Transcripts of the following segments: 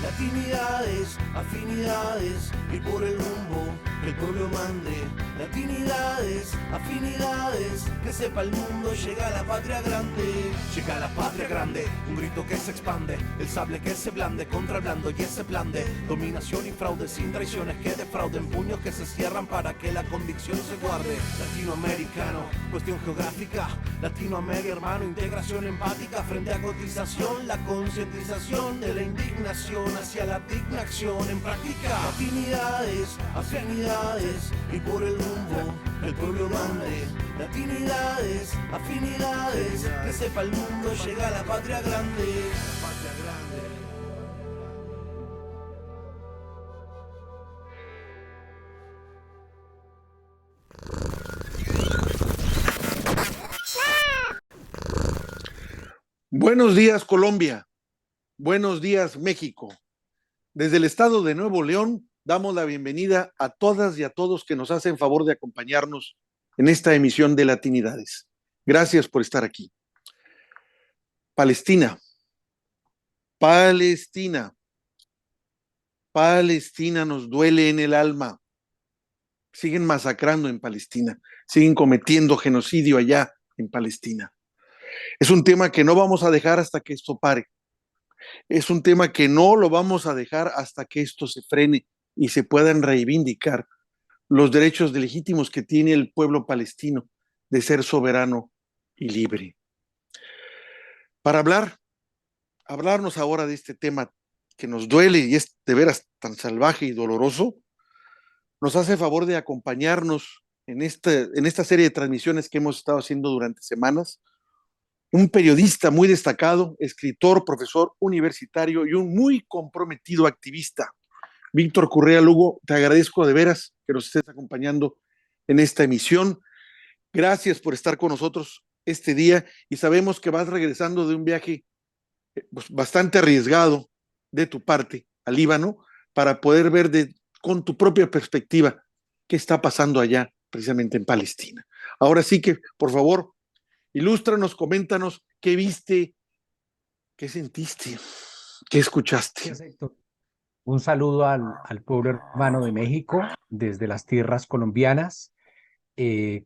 Latinidades, afinidades, y por el rumbo que el pueblo mande. Latinidades, afinidades, que sepa el mundo, llega la patria grande. Llega la patria grande, un grito que se expande, el sable que se blande contra el blando y ese plan de dominación y fraude, sin traiciones que defrauden, puños que se cierran para que la convicción se guarde. Latinoamericano, cuestión geográfica, Latinoamérica hermano, integración empática frente a cotización, la concientización de la indignación hacia la digna acción en práctica. Latinidades, afinidades, y por el rumbo el pueblo mande. Latinidades, afinidades, que sepa el mundo, llega la patria grande. La patria grande. Buenos días, Colombia. Buenos días, México. Desde el estado de Nuevo León, damos la bienvenida a todas y a todos que nos hacen favor de acompañarnos en esta emisión de Latinidades. Gracias por estar aquí. Palestina. Palestina. Palestina nos duele en el alma. Siguen masacrando en Palestina. Siguen cometiendo genocidio allá en Palestina. Es un tema que no vamos a dejar hasta que esto pare. Es un tema que no lo vamos a dejar hasta que esto se frene y se puedan reivindicar los derechos legítimos que tiene el pueblo palestino de ser soberano y libre. Para hablarnos ahora de este tema que nos duele y es de veras tan salvaje y doloroso, nos hace favor de acompañarnos en esta serie de transmisiones que hemos estado haciendo durante semanas, un periodista muy destacado, escritor, profesor universitario y un muy comprometido activista. Víctor Correa Lugo, te agradezco de veras que nos estés acompañando en esta emisión. Gracias por estar con nosotros este día y sabemos que vas regresando de un viaje bastante arriesgado de tu parte al Líbano para poder ver con tu propia perspectiva qué está pasando allá precisamente en Palestina. Ahora sí que, por favor, ilústranos, coméntanos qué viste, qué sentiste, qué escuchaste. Perfecto. Un saludo al pueblo hermano de México desde las tierras colombianas.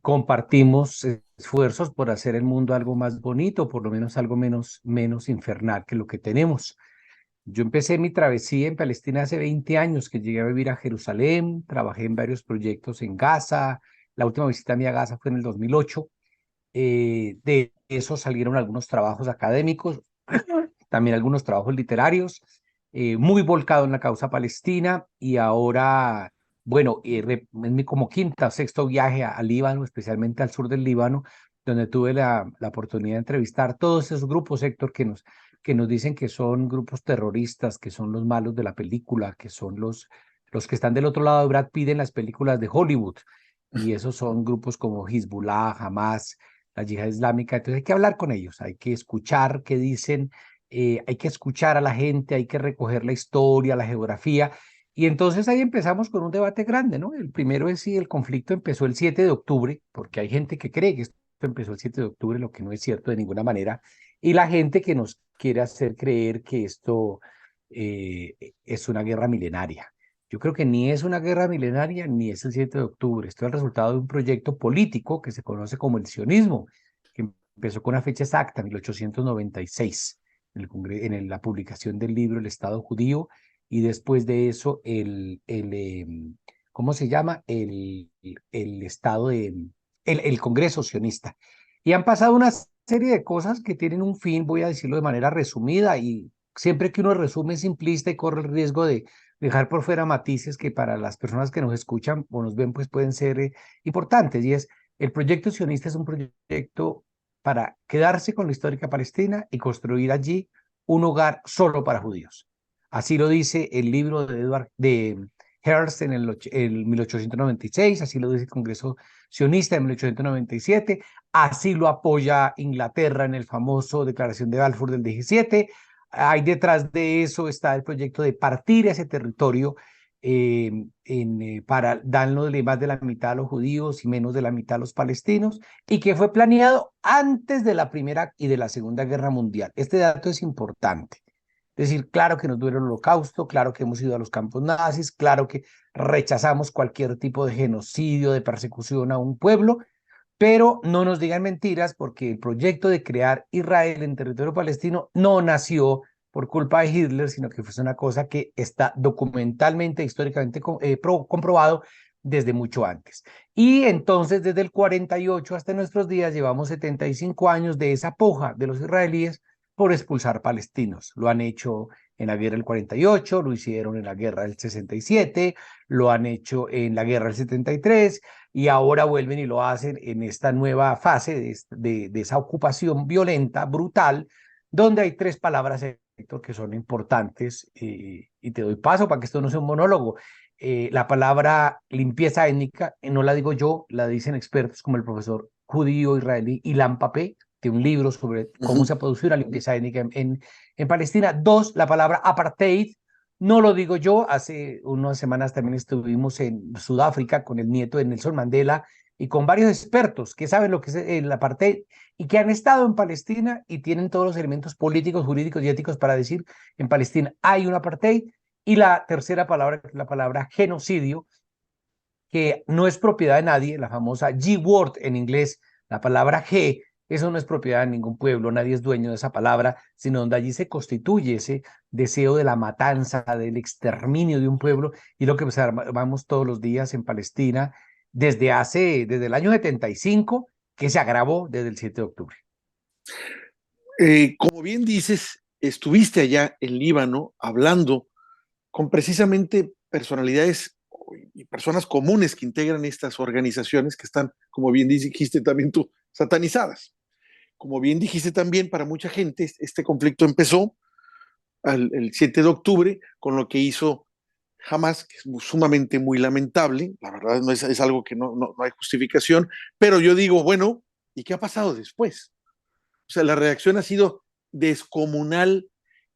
Compartimos esfuerzos por hacer el mundo algo más bonito, por lo menos algo menos infernal que lo que tenemos. Yo empecé mi travesía en Palestina hace 20 años, que llegué a vivir a Jerusalén, trabajé en varios proyectos en Gaza. La última visita mía a Gaza fue en el 2008. De eso salieron algunos trabajos académicos, también algunos trabajos literarios, muy volcado en la causa palestina y ahora, bueno, es mi como quinta o sexto viaje al Líbano, especialmente al sur del Líbano, donde tuve la oportunidad de entrevistar todos esos grupos, Héctor, que nos dicen que son grupos terroristas, que son los malos de la película, que son los que están del otro lado de Brad Pitt en las películas de Hollywood. Y esos son grupos como Hezbollah, Hamas, la yihad islámica. Entonces hay que hablar con ellos, hay que escuchar qué dicen, hay que escuchar a la gente, hay que recoger la historia, la geografía. Y entonces ahí empezamos con un debate grande, ¿no? El primero es si el conflicto empezó el 7 de octubre, porque hay gente que cree que esto empezó el 7 de octubre, lo que no es cierto de ninguna manera, y la gente que nos quiere hacer creer que esto es una guerra milenaria. Yo creo que ni es una guerra milenaria ni es el 7 de octubre. Esto es el resultado de un proyecto político que se conoce como el sionismo, que empezó con una fecha exacta, 1896, la publicación del libro El Estado Judío, y después de eso ¿cómo se llama? El Congreso sionista. Y han pasado una serie de cosas que tienen un fin, voy a decirlo de manera resumida, y siempre que uno resume es simplista y corre el riesgo de dejar por fuera matices que para las personas que nos escuchan o nos ven pues pueden ser importantes, y es el proyecto sionista es un proyecto para quedarse con la histórica Palestina y construir allí un hogar solo para judíos. Así lo dice el libro de Hearst en el 1896, así lo dice el Congreso sionista en 1897, así lo apoya Inglaterra en el famoso Declaración de Balfour del 17. Hay detrás de eso está el proyecto de partir ese territorio para darle más de la mitad a los judíos y menos de la mitad a los palestinos, y que fue planeado antes de la Primera y de la Segunda Guerra Mundial. Este dato es importante. Es decir, claro que nos duele el holocausto, claro que hemos ido a los campos nazis, claro que rechazamos cualquier tipo de genocidio, de persecución a un pueblo, pero no nos digan mentiras porque el proyecto de crear Israel en territorio palestino no nació por culpa de Hitler, sino que fue una cosa que está documentalmente, históricamente comprobado desde mucho antes. Y entonces, desde el 48 hasta nuestros días, llevamos 75 años de esa puja de los israelíes por expulsar palestinos. Lo han hecho en la guerra del 48, lo hicieron en la guerra del 67, lo han hecho en la guerra del 73 y ahora vuelven y lo hacen en esta nueva fase de esa ocupación violenta, brutal, donde hay tres palabras, Héctor, que son importantes y te doy paso para que esto no sea un monólogo. La palabra limpieza étnica, no la digo yo, la dicen expertos como el profesor judío israelí Ilan Pappé, de un libro sobre cómo se ha producido la limpieza étnica en Palestina. Dos, la palabra apartheid, no lo digo yo, hace unas semanas también estuvimos en Sudáfrica con el nieto de Nelson Mandela y con varios expertos que saben lo que es el apartheid y que han estado en Palestina y tienen todos los elementos políticos, jurídicos y éticos para decir en Palestina hay un apartheid. Y la tercera palabra, la palabra genocidio, que no es propiedad de nadie, la famosa G-word en inglés, la palabra G, eso no es propiedad de ningún pueblo, nadie es dueño de esa palabra, sino donde allí se constituye ese deseo de la matanza, del exterminio de un pueblo, y lo que observamos todos los días en Palestina desde el año 75, que se agravó desde el 7 de octubre. Como bien dices, estuviste allá en Líbano hablando con precisamente personalidades y personas comunes que integran estas organizaciones que están, como bien dijiste también tú, satanizadas. Como bien dijiste también, para mucha gente este conflicto empezó el 7 de octubre con lo que hizo Hamas, que es sumamente muy lamentable, la verdad no es algo que no hay justificación, pero yo digo, bueno, ¿y qué ha pasado después? O sea, la reacción ha sido descomunal,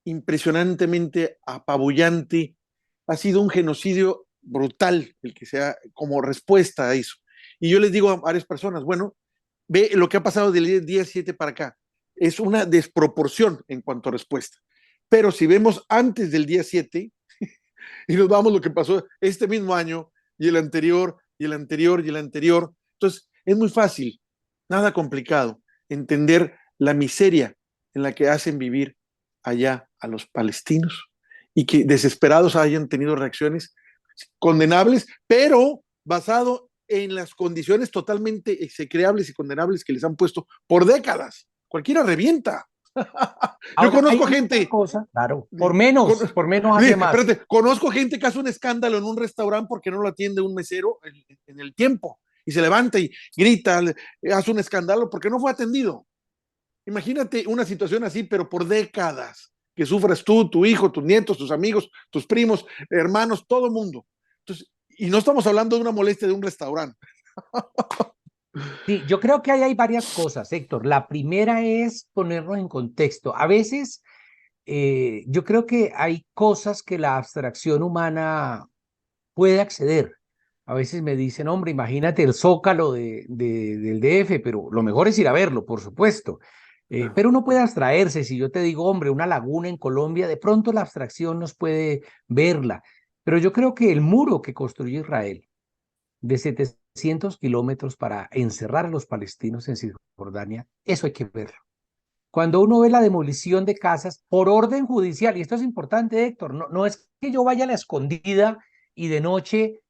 impresionantemente apabullante, ha sido un genocidio brutal el que sea como respuesta a eso. Y yo les digo a varias personas, bueno, ve lo que ha pasado del día 7 para acá, es una desproporción en cuanto a respuesta. Pero si vemos antes del día 7 y nos vamos lo que pasó este mismo año y el anterior y el anterior y el anterior, entonces es muy fácil, nada complicado, entender la miseria en la que hacen vivir allá a los palestinos y que desesperados hayan tenido reacciones condenables, pero basado en las condiciones totalmente execrables y condenables que les han puesto por décadas. Cualquiera revienta. Yo Ahora, conozco gente. Cosa, claro, por menos hace más. Espérate, conozco gente que hace un escándalo en un restaurante porque no lo atiende un mesero en el tiempo y se levanta y grita, hace un escándalo porque no fue atendido. Imagínate una situación así, pero por décadas, que sufras tú, tu hijo, tus nietos, tus amigos, tus primos, hermanos, todo el mundo. Entonces, y no estamos hablando de una molestia de un restaurante. Sí, yo creo que ahí hay varias cosas, Héctor. La primera es ponernos en contexto. A veces yo creo que hay cosas que la abstracción humana puede acceder. A veces me dicen, hombre, imagínate el Zócalo del DF, pero lo mejor es ir a verlo, por supuesto. Pero uno puede abstraerse. Si yo te digo, hombre, una laguna en Colombia, de pronto la abstracción nos puede verla. Pero yo creo que el muro que construyó Israel de 700 kilómetros para encerrar a los palestinos en Cisjordania, eso hay que verlo. Cuando uno ve la demolición de casas por orden judicial, y esto es importante, Héctor, no es que yo vaya a la escondida y de noche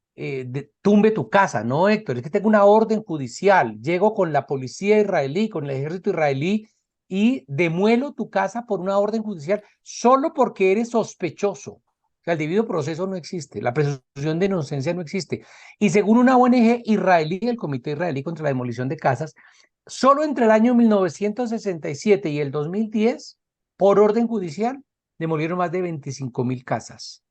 tumbe tu casa, no, Héctor, es que tengo una orden judicial, llego con la policía israelí, con el ejército israelí y demuelo tu casa por una orden judicial solo porque eres sospechoso. O sea, el debido proceso no existe, la presunción de inocencia no existe. Y según una ONG israelí, el Comité Israelí contra la Demolición de Casas, solo entre el año 1967 y el 2010, por orden judicial, demolieron más de 25.000 casas.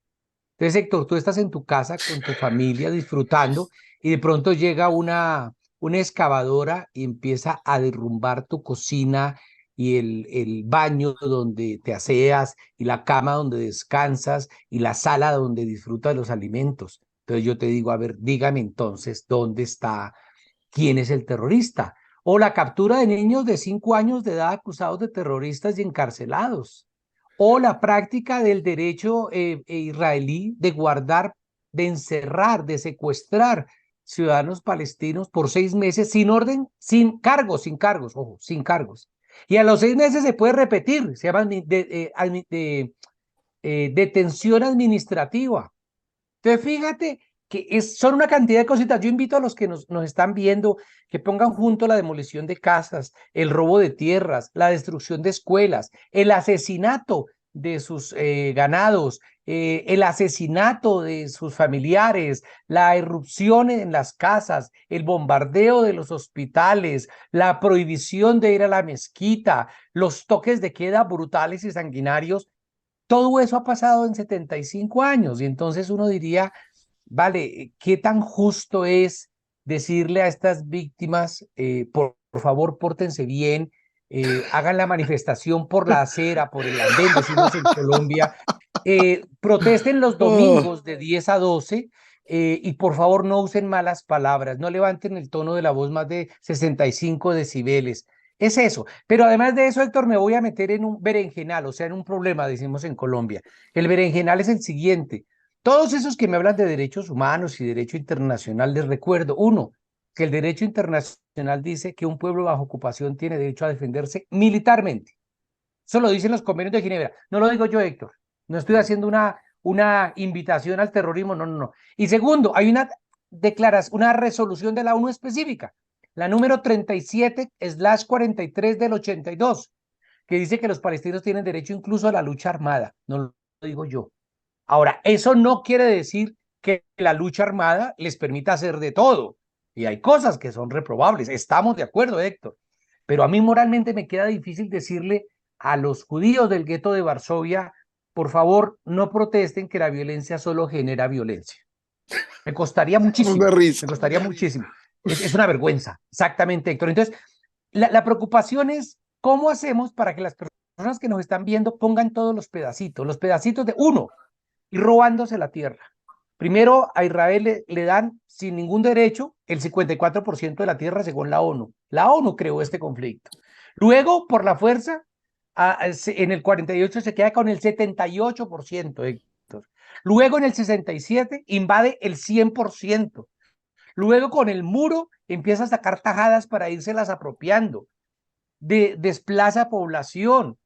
Entonces, Héctor, tú estás en tu casa con tu familia disfrutando y de pronto llega una excavadora y empieza a derrumbar tu cocina y el baño donde te aseas y la cama donde descansas y la sala donde disfrutas los alimentos. Entonces yo te digo, a ver, dígame entonces, ¿dónde está? ¿Quién es el terrorista? O la captura de niños de 5 años de edad acusados de terroristas y encarcelados. o la práctica del derecho israelí de guardar, de encerrar, de secuestrar ciudadanos palestinos por 6 meses sin orden, sin cargos, ojo, sin cargos. Y a los 6 meses se puede repetir, se llama detención administrativa. Entonces, fíjate que son una cantidad de cositas. Yo invito a los que nos están viendo que pongan junto la demolición de casas, el robo de tierras, la destrucción de escuelas, el asesinato de sus ganados, el asesinato de sus familiares, la irrupción en las casas, el bombardeo de los hospitales, la prohibición de ir a la mezquita, los toques de queda brutales y sanguinarios. Todo eso ha pasado en 75 años y entonces uno diría, vale, ¿qué tan justo es decirle a estas víctimas, por favor, pórtense bien, hagan la manifestación por la acera, por el andén, decimos en Colombia, protesten los Oh, domingos de 10 a 12 y por favor no usen malas palabras, no levanten el tono de la voz más de 65 decibeles? Es eso. Pero además de eso, Héctor, me voy a meter en un berenjenal, o sea, en un problema, decimos en Colombia. El berenjenal es el siguiente. Todos esos que me hablan de derechos humanos y derecho internacional, les recuerdo, uno, que el derecho internacional dice que un pueblo bajo ocupación tiene derecho a defenderse militarmente. Eso lo dicen los convenios de Ginebra. No lo digo yo, Héctor. No estoy haciendo una invitación al terrorismo, no, no, no. Y segundo, hay una resolución de la ONU específica, la número 37/43 del 82, que dice que los palestinos tienen derecho incluso a la lucha armada. No lo digo yo. Ahora, eso no quiere decir que la lucha armada les permita hacer de todo. Y hay cosas que son reprobables. Estamos de acuerdo, Héctor. Pero a mí moralmente me queda difícil decirle a los judíos del gueto de Varsovia, por favor, no protesten, que la violencia solo genera violencia. Me costaría nos da muchísimo, risa. me costaría muchísimo. Es una vergüenza, exactamente, Héctor. Entonces, la preocupación es cómo hacemos para que las personas que nos están viendo pongan todos los pedacitos de uno, y robándose la tierra. Primero, a Israel le dan sin ningún derecho el 54% de la tierra según la ONU. La ONU creó este conflicto. Luego, por la fuerza, en el 48 se queda con el 78%, Héctor. Luego, en el 67, invade el 100%. Luego, con el muro, empieza a sacar tajadas para írselas apropiando. Desplaza población.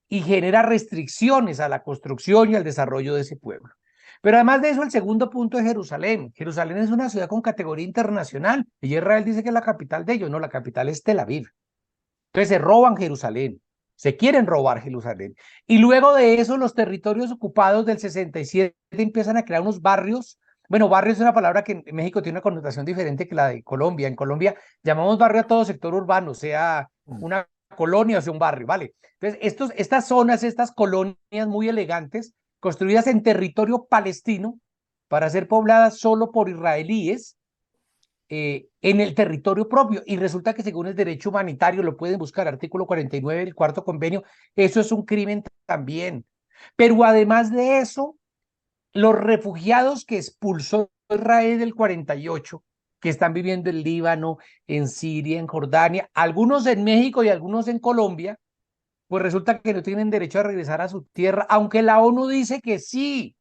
Y genera restricciones a la construcción y al desarrollo de ese pueblo. Pero además de eso, el segundo punto es Jerusalén. Jerusalén es una ciudad con categoría internacional y Israel dice que es la capital de ellos. No, la capital es Tel Aviv. Entonces se roban Jerusalén, se quieren robar Jerusalén. Y luego de eso, los territorios ocupados del 67 empiezan a crear unos barrios. Bueno, barrio es una palabra que en México tiene una connotación diferente que la de Colombia. En Colombia llamamos barrio a todo sector urbano, sea una colonia o sea un barrio, ¿vale? Entonces, estas zonas, estas colonias muy elegantes, construidas en territorio palestino para ser pobladas solo por israelíes, en el territorio propio. Y resulta que según el derecho humanitario, lo pueden buscar, artículo 49 del cuarto convenio, eso es un crimen también. Pero además de eso, los refugiados que expulsó Israel del 48, que están viviendo en Líbano, en Siria, en Jordania, algunos en México y algunos en Colombia, pues resulta que no tienen derecho a regresar a su tierra, aunque la ONU dice que sí.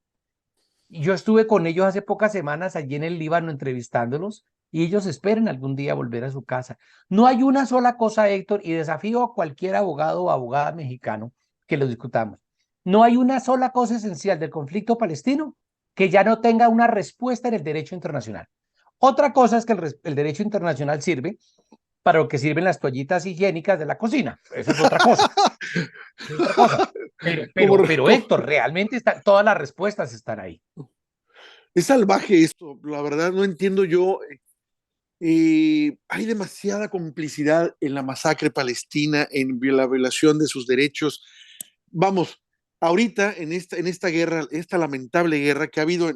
Yo estuve con ellos hace pocas semanas allí en el Líbano entrevistándolos y ellos esperan algún día volver a su casa. No hay una sola cosa, Héctor, y desafío a cualquier abogado o abogada mexicano que lo discutamos. No hay una sola cosa esencial del conflicto palestino que ya no tenga una respuesta en el derecho internacional. Otra cosa es que el derecho internacional sirve para lo que sirven las toallitas higiénicas de la cocina. Esa es otra cosa. Es otra cosa. Pero Héctor, realmente todas las respuestas están ahí. Es salvaje esto, la verdad no entiendo yo. Hay demasiada complicidad en la masacre palestina, en la violación de sus derechos. Vamos, ahorita en esta guerra, esta lamentable guerra que ha habido,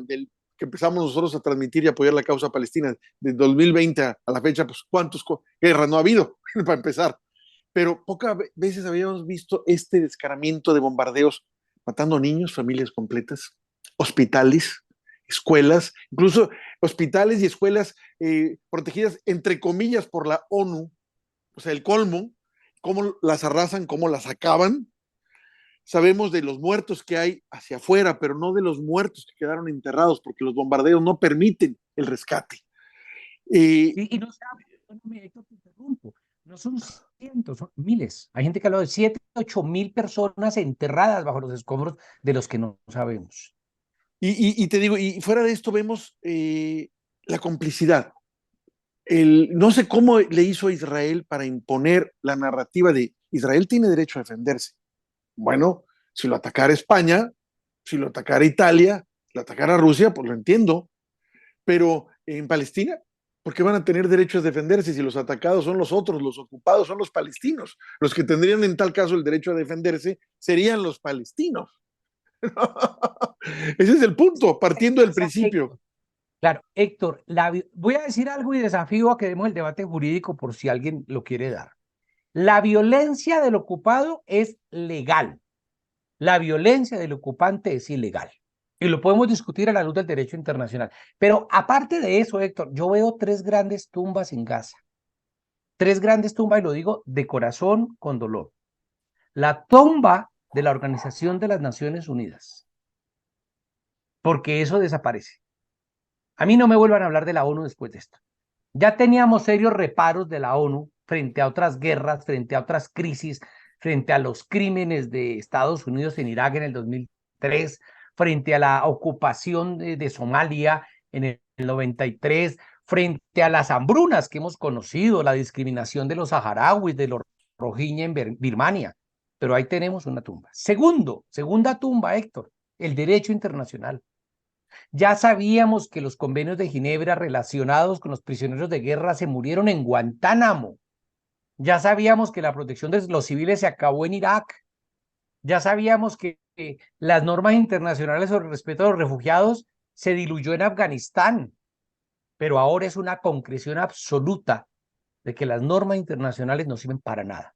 que empezamos nosotros a transmitir y apoyar la causa palestina, de 2020 a la fecha, pues cuántas guerras no ha habido, para empezar. Pero pocas veces habíamos visto este descaramiento de bombardeos, matando niños, familias completas, hospitales, escuelas, incluso hospitales y escuelas protegidas, entre comillas, por la ONU, o sea, el colmo, cómo las arrasan, cómo las acaban. sabemos de los muertos que hay hacia afuera, pero no de los muertos que quedaron enterrados, porque los bombardeos no permiten el rescate. Y no sabe, perdóname, Héctor, te interrumpo. No son cientos, son miles. Hay gente que ha hablado de 7, 8 mil personas enterradas bajo los escombros de los que no sabemos. Y te digo, y fuera de esto vemos la complicidad. No sé cómo le hizo a Israel para imponer la narrativa de Israel tiene derecho a defenderse. Bueno, si lo atacara España, si lo atacara Italia, si lo atacara Rusia, pues lo entiendo. Pero en Palestina, ¿por qué van a tener derecho a defenderse si los atacados son los otros, los ocupados son los palestinos? Los que tendrían en tal caso el derecho a defenderse serían los palestinos. Ese es el punto, partiendo del principio. Claro, Héctor, voy a decir algo y desafío a que demos el debate jurídico por si alguien lo quiere dar. La violencia del ocupado es legal. La violencia del ocupante es ilegal. Y lo podemos discutir a la luz del derecho internacional. Pero aparte de eso, Héctor, yo veo 3 grandes tumbas en Gaza. 3 grandes tumbas, y lo digo de corazón, con dolor. La tumba de la Organización de las Naciones Unidas, porque eso desaparece. A mí no me vuelvan a hablar de la ONU después de esto. Ya teníamos serios reparos de la ONU frente a otras guerras, frente a otras crisis, frente a los crímenes de Estados Unidos en Irak en el 2003, frente a la ocupación de Somalia en el 93, frente a las hambrunas que hemos conocido, la discriminación de los saharauis, de los rohingya en Birmania. Pero ahí tenemos una tumba. Segunda tumba, Héctor, el derecho internacional. Ya sabíamos que los convenios de Ginebra relacionados con los prisioneros de guerra se murieron en Guantánamo. Ya sabíamos que la protección de los civiles se acabó en Irak. Ya sabíamos que las normas internacionales sobre el respeto a los refugiados se diluyó en Afganistán. Pero ahora es una concreción absoluta de que las normas internacionales no sirven para nada.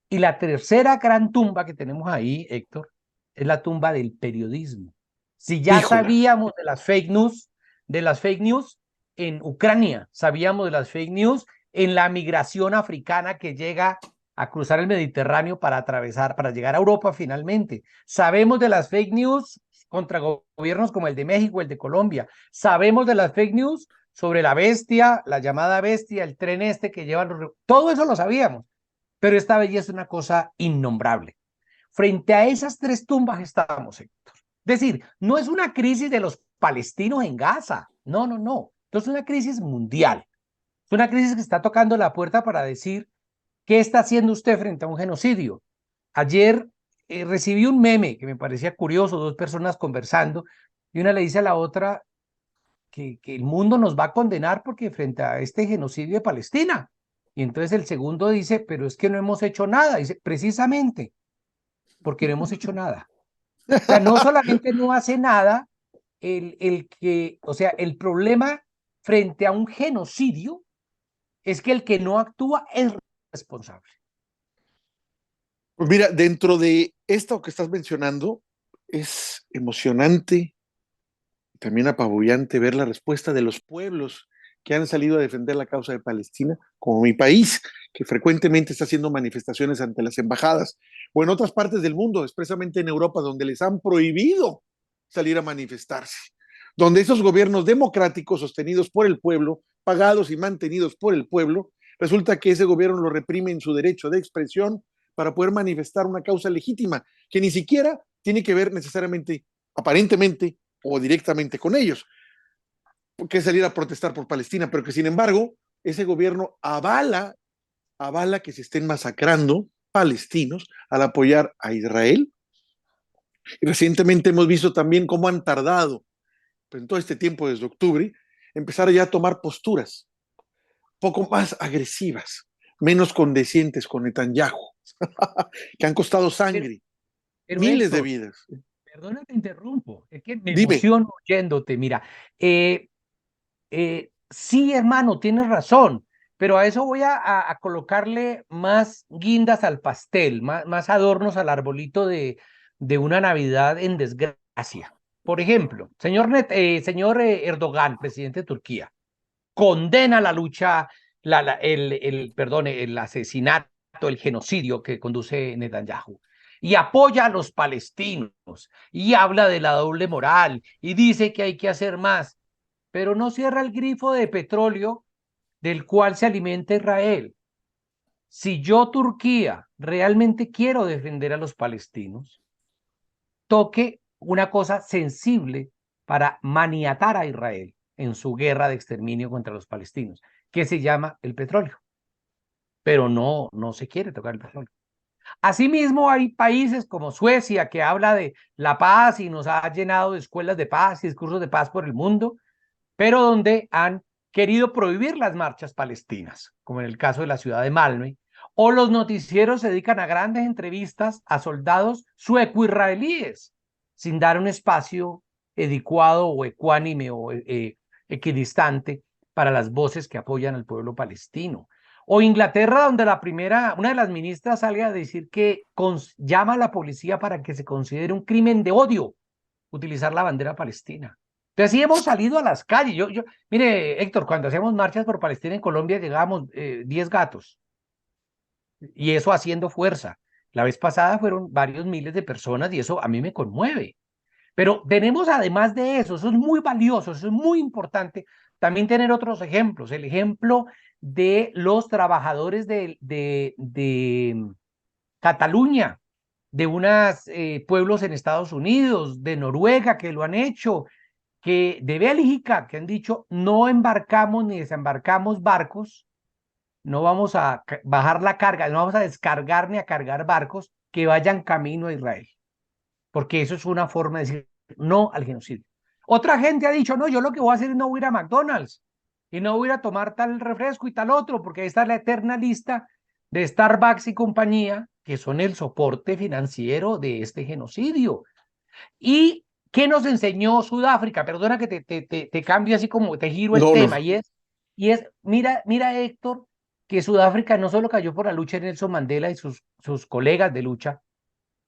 Y la tercera gran tumba que tenemos ahí, Héctor, es la tumba del periodismo. Si ya Híjole. sabíamos de las fake news en Ucrania, sabíamos de las fake news en la migración africana que llega a cruzar el Mediterráneo para llegar a Europa finalmente. Sabemos de las fake news contra gobiernos como el de México, el de Colombia. Sabemos de las fake news sobre la bestia, la llamada bestia, el tren este que lleva todo eso lo sabíamos. Pero esta vez ya es una cosa innombrable. Frente a esas 3 tumbas estamos, Héctor. Es decir, no es una crisis de los palestinos en Gaza. No, no, no. Esto es una crisis mundial. Es una crisis que está tocando la puerta para decir, ¿qué está haciendo usted frente a un genocidio? Ayer recibí un meme que me parecía curioso, 2 personas conversando, y una le dice a la otra que el mundo nos va a condenar porque frente a este genocidio de Palestina. Y entonces el segundo dice, pero es que no hemos hecho nada. Dice, precisamente, porque no hemos hecho nada. O sea, no solamente no hace nada, o sea, el problema frente a un genocidio es que el que no actúa es responsable. Pues mira, dentro de esto que estás mencionando, es emocionante, también apabullante ver la respuesta de los pueblos que han salido a defender la causa de Palestina, como mi país, que frecuentemente está haciendo manifestaciones ante las embajadas, o en otras partes del mundo, expresamente en Europa, donde les han prohibido salir a manifestarse, donde esos gobiernos democráticos sostenidos por el pueblo, pagados y mantenidos por el pueblo, resulta que ese gobierno lo reprime en su derecho de expresión para poder manifestar una causa legítima, que ni siquiera tiene que ver necesariamente, aparentemente o directamente con ellos, que es salir a protestar por Palestina, pero que sin embargo ese gobierno avala que se estén masacrando palestinos al apoyar a Israel. Y recientemente hemos visto también cómo han tardado, pues, en todo este tiempo desde octubre, empezar ya a tomar posturas poco más agresivas, menos condescientes con Netanyahu, que han costado sangre, Pero miles Héctor, de vidas. perdona, te interrumpo, es que me Dime. emociono oyéndote. Mira, sí, hermano, tienes razón, pero a eso voy a colocarle más guindas al pastel, más adornos al arbolito de una Navidad en desgracia. Por ejemplo, señor Erdogan, presidente de Turquía, condena la lucha, perdón, el asesinato, el genocidio que conduce Netanyahu. y apoya a los palestinos y habla de la doble moral y dice que hay que hacer más, pero no cierra el grifo de petróleo del cual se alimenta Israel. Si yo, Turquía, realmente quiero defender a los palestinos, toque una cosa sensible para maniatar a Israel en su guerra de exterminio contra los palestinos, que se llama el petróleo. Pero no se quiere tocar el petróleo. Asimismo, hay países como Suecia que habla de la paz y nos ha llenado de escuelas de paz y discursos de paz por el mundo, pero donde han querido prohibir las marchas palestinas, como en el caso de la ciudad de Malmö, o los noticieros se dedican a grandes entrevistas a soldados sueco-israelíes, sin dar un espacio adecuado o ecuánime o equidistante para las voces que apoyan al pueblo palestino. O Inglaterra, donde una de las ministras sale a decir que llama a la policía para que se considere un crimen de odio utilizar la bandera palestina. Entonces sí hemos salido a las calles. Mire, Héctor, cuando hacemos marchas por Palestina en Colombia llegábamos 10 gatos y eso haciendo fuerza. La vez pasada fueron varios miles de personas y eso a mí me conmueve. Pero tenemos además de eso es muy valioso, eso es muy importante, también tener otros ejemplos. El ejemplo de los trabajadores de Cataluña, de unos pueblos en Estados Unidos, de Noruega que lo han hecho, de Bélgica que han dicho no embarcamos ni desembarcamos barcos, no vamos a bajar la carga, no vamos a descargar ni a cargar barcos que vayan camino a Israel, porque eso es una forma de decir no al genocidio. Otra gente ha dicho, no, yo lo que voy a hacer es no voy a ir a McDonald's y no voy a ir a tomar tal refresco y tal otro, porque ahí está la eterna lista de Starbucks y compañía, que son el soporte financiero de este genocidio. ¿Y qué nos enseñó Sudáfrica? Perdona que te cambio así como te giro el tema, mira, Héctor, que Sudáfrica no solo cayó por la lucha de Nelson Mandela y sus colegas de lucha,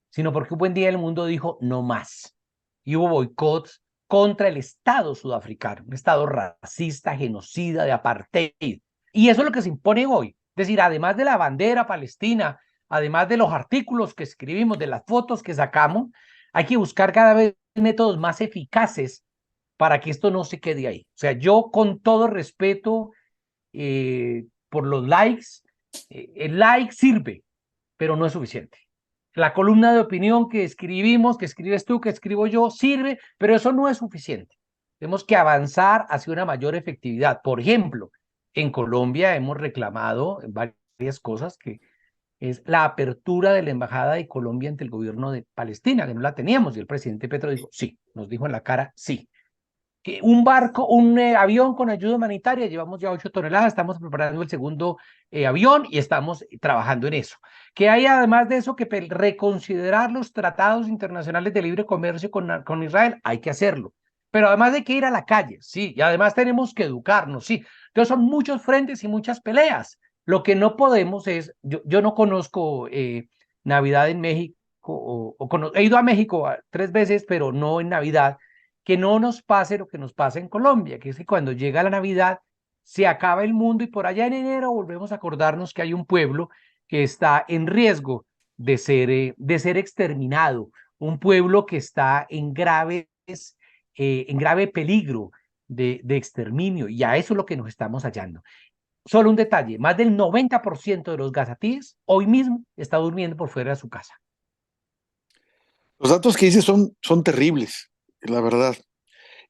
sino porque un buen día el mundo dijo no más. Y hubo boicots contra el Estado sudafricano, un Estado racista, genocida, de apartheid. Y eso es lo que se impone hoy. Es decir, además de la bandera palestina, además de los artículos que escribimos, de las fotos que sacamos, hay que buscar cada vez métodos más eficaces para que esto no se quede ahí. O sea, yo con todo respeto por los likes, el like sirve, pero no es suficiente. La columna de opinión que escribimos, que escribes tú, que escribo yo, sirve, pero eso no es suficiente. Tenemos que avanzar hacia una mayor efectividad. Por ejemplo, en Colombia hemos reclamado varias cosas, que es la apertura de la embajada de Colombia ante el gobierno de Palestina, que no la teníamos, y el presidente Petro dijo, sí, nos dijo en la cara, sí. Que un avión con ayuda humanitaria, llevamos ya 8 toneladas, estamos preparando el segundo avión y estamos trabajando en eso. Que hay además de eso que reconsiderar los tratados internacionales de libre comercio con Israel, hay que hacerlo. Pero además hay que ir a la calle, sí, y además tenemos que educarnos, sí. Entonces son muchos frentes y muchas peleas. Lo que no podemos es, yo no conozco Navidad en México, he ido a México 3 veces, pero no en Navidad, que no nos pase lo que nos pasa en Colombia, que es que cuando llega la Navidad se acaba el mundo y por allá en enero volvemos a acordarnos que hay un pueblo que está en riesgo de ser exterminado, un pueblo que está en grave peligro de exterminio, y a eso es lo que nos estamos hallando. Solo un detalle, más del 90% de los gazatíes hoy mismo está durmiendo por fuera de su casa. Los datos que dices son terribles, la verdad.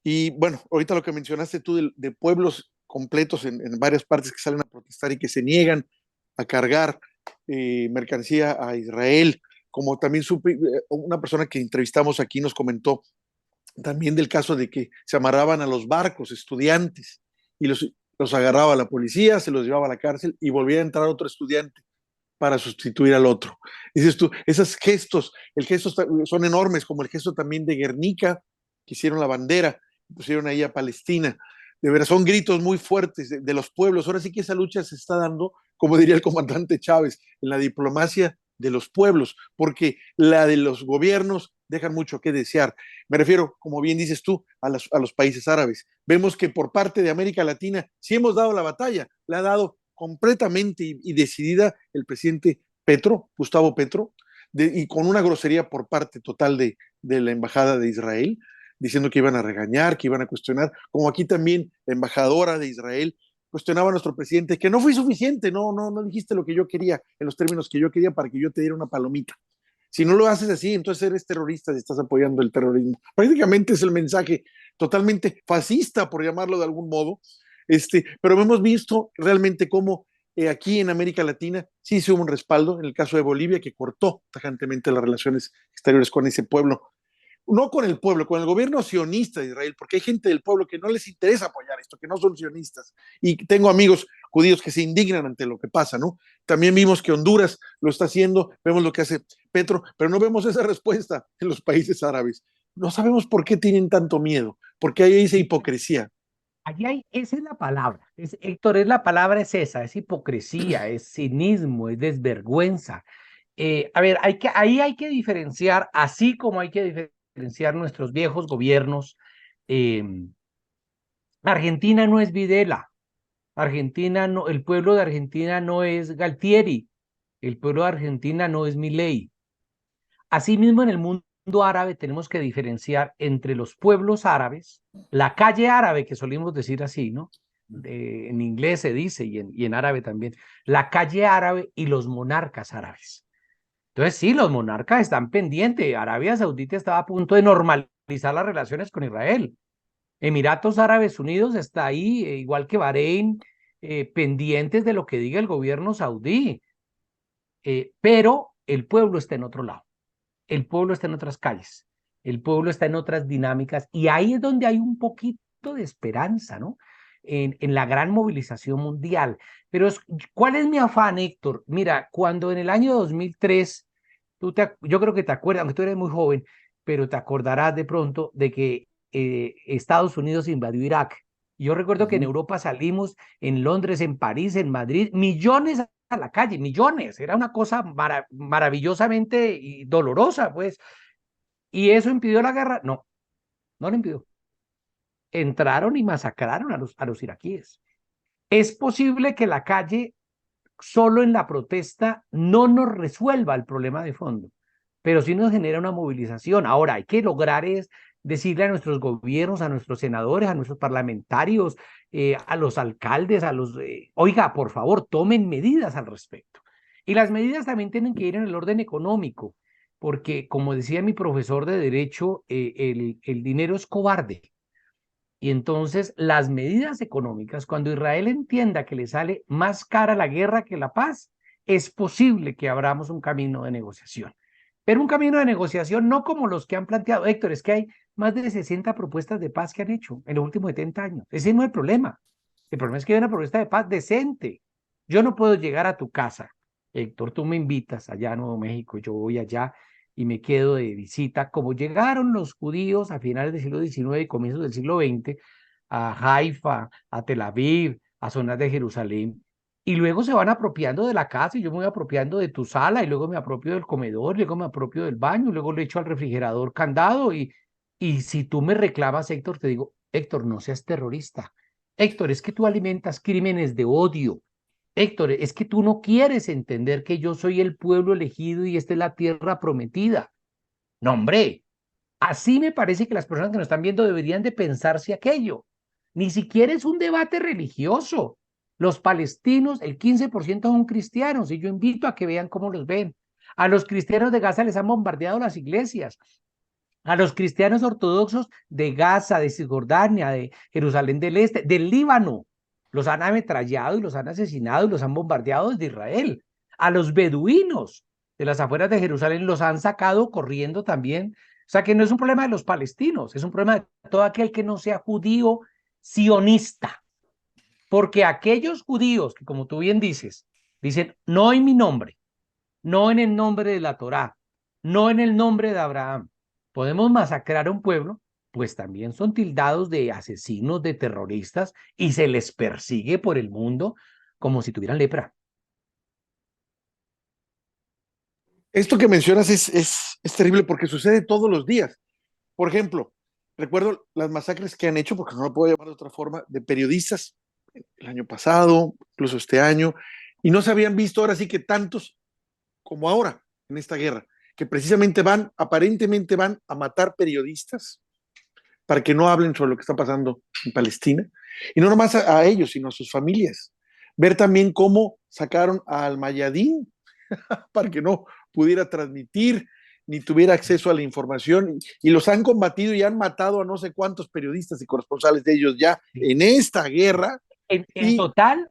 Y bueno, ahorita lo que mencionaste tú de pueblos completos en varias partes que salen a protestar y que se niegan a cargar mercancía a Israel, como también una persona que entrevistamos aquí nos comentó también del caso de que se amarraban a los barcos estudiantes y los agarraba la policía, se los llevaba a la cárcel y volvía a entrar otro estudiante para sustituir al otro. Dices tú, esos gestos, son enormes, como el gesto también de Guernica, que hicieron la bandera, pusieron ahí a Palestina. De veras, son gritos muy fuertes de los pueblos. Ahora sí que esa lucha se está dando, como diría el comandante Chávez, en la diplomacia de los pueblos, porque la de los gobiernos dejan mucho que desear. Me refiero, como bien dices tú, a los países árabes. Vemos que por parte de América Latina sí hemos dado la batalla, la ha dado completamente y decidida el presidente Gustavo Petro, y con una grosería por parte total de la embajada de Israel, diciendo que iban a regañar, que iban a cuestionar, como aquí también la embajadora de Israel cuestionaba a nuestro presidente, que no fue suficiente, no dijiste lo que yo quería, en los términos que yo quería para que yo te diera una palomita. Si no lo haces así, entonces eres terrorista y estás apoyando el terrorismo. Prácticamente es el mensaje totalmente fascista, por llamarlo de algún modo. Pero hemos visto realmente cómo aquí en América Latina sí se hubo un respaldo, en el caso de Bolivia, que cortó tajantemente las relaciones exteriores con ese pueblo, no con el pueblo, con el gobierno sionista de Israel, porque hay gente del pueblo que no les interesa apoyar esto, que no son sionistas. Y tengo amigos judíos que se indignan ante lo que pasa, ¿no? También vimos que Honduras lo está haciendo, vemos lo que hace Petro, pero no vemos esa respuesta en los países árabes. No sabemos por qué tienen tanto miedo, porque hay esa hipocresía. Allí hay, esa es la palabra, Héctor, es la palabra es esa, es hipocresía, es cinismo, es desvergüenza. A ver, ahí hay que diferenciar, así como hay que diferenciar nuestros viejos gobiernos. eh, Argentina no es Videla, Argentina no, el pueblo de Argentina no es Galtieri, el pueblo de Argentina no es Milei. Asimismo, en el mundo árabe tenemos que diferenciar entre los pueblos árabes, la calle árabe, que solemos decir así, ¿no? En inglés se dice y en árabe también, la calle árabe y los monarcas árabes. Entonces, sí, los monarcas están pendientes. Arabia Saudita estaba a punto de normalizar las relaciones con Israel. Emiratos Árabes Unidos está ahí, igual que Bahrein, pendientes de lo que diga el gobierno saudí. Pero el pueblo está en otro lado. El pueblo está en otras calles. El pueblo está en otras dinámicas. Y ahí es donde hay un poquito de esperanza, ¿no? En la gran movilización mundial. Pero ¿cuál es mi afán, Héctor? Mira, cuando en el año 2003, yo creo que te acuerdas, aunque tú eres muy joven, pero te acordarás de pronto de que Estados Unidos invadió Irak. Yo recuerdo que en Europa salimos, en Londres, en París, en Madrid, millones a la calle, millones. Era una cosa maravillosamente dolorosa, pues. ¿Y eso impidió la guerra? No, no lo impidió. Entraron y masacraron a los iraquíes. Es posible que la calle solo en la protesta no nos resuelva el problema de fondo, pero sí nos genera una movilización. Ahora, hay que lograr es decirle a nuestros gobiernos, a nuestros senadores, a nuestros parlamentarios, a los alcaldes, oiga, por favor, tomen medidas al respecto. Y las medidas también tienen que ir en el orden económico, porque como decía mi profesor de Derecho, el dinero es cobarde. Y entonces las medidas económicas, cuando Israel entienda que le sale más cara la guerra que la paz, es posible que abramos un camino de negociación. Pero un camino de negociación no como los que han planteado. Héctor, es que hay más de 60 propuestas de paz que han hecho en los últimos 70 años. Ese no es el problema. El problema es que hay una propuesta de paz decente. Yo no puedo llegar a tu casa, Héctor, tú me invitas allá a Nuevo México, yo voy allá y me quedo de visita, como llegaron los judíos a finales del siglo XIX y comienzos del siglo XX a Haifa, a Tel Aviv, a zonas de Jerusalén, y luego se van apropiando de la casa y yo me voy apropiando de tu sala y luego me apropio del comedor, luego me apropio del baño, luego le echo al refrigerador candado y si tú me reclamas, Héctor, te digo, Héctor, no seas terrorista. Héctor, es que tú alimentas crímenes de odio. Héctor, es que tú no quieres entender que yo soy el pueblo elegido y esta es la tierra prometida. No, hombre, así me parece que las personas que nos están viendo deberían de pensarse aquello. Ni siquiera es un debate religioso. Los palestinos, el 15% son cristianos y yo invito a que vean cómo los ven. A los cristianos de Gaza les han bombardeado las iglesias. A los cristianos ortodoxos de Gaza, de Cisjordania, de Jerusalén del Este, del Líbano, los han ametrallado y los han asesinado y los han bombardeado desde Israel. A los beduinos de las afueras de Jerusalén los han sacado corriendo también. O sea que no es un problema de los palestinos, es un problema de todo aquel que no sea judío sionista. Porque aquellos judíos que, como tú bien dices, dicen, no en mi nombre, no en el nombre de la Torá, no en el nombre de Abraham, podemos masacrar a un pueblo, pues también son tildados de asesinos, de terroristas, y se les persigue por el mundo como si tuvieran lepra. Esto que mencionas es terrible porque sucede todos los días. Por ejemplo, recuerdo las masacres que han hecho, porque no lo puedo llamar de otra forma, de periodistas el año pasado, incluso este año, y no se habían visto ahora sí que tantos como ahora en esta guerra. que precisamente aparentemente van a matar periodistas para que no hablen sobre lo que está pasando en Palestina. Y no nomás a ellos, sino a sus familias. Ver también cómo sacaron a Al-Mayadin para que no pudiera transmitir ni tuviera acceso a la información, y los han combatido y han matado a no sé cuántos periodistas y corresponsales de ellos ya en esta guerra. En total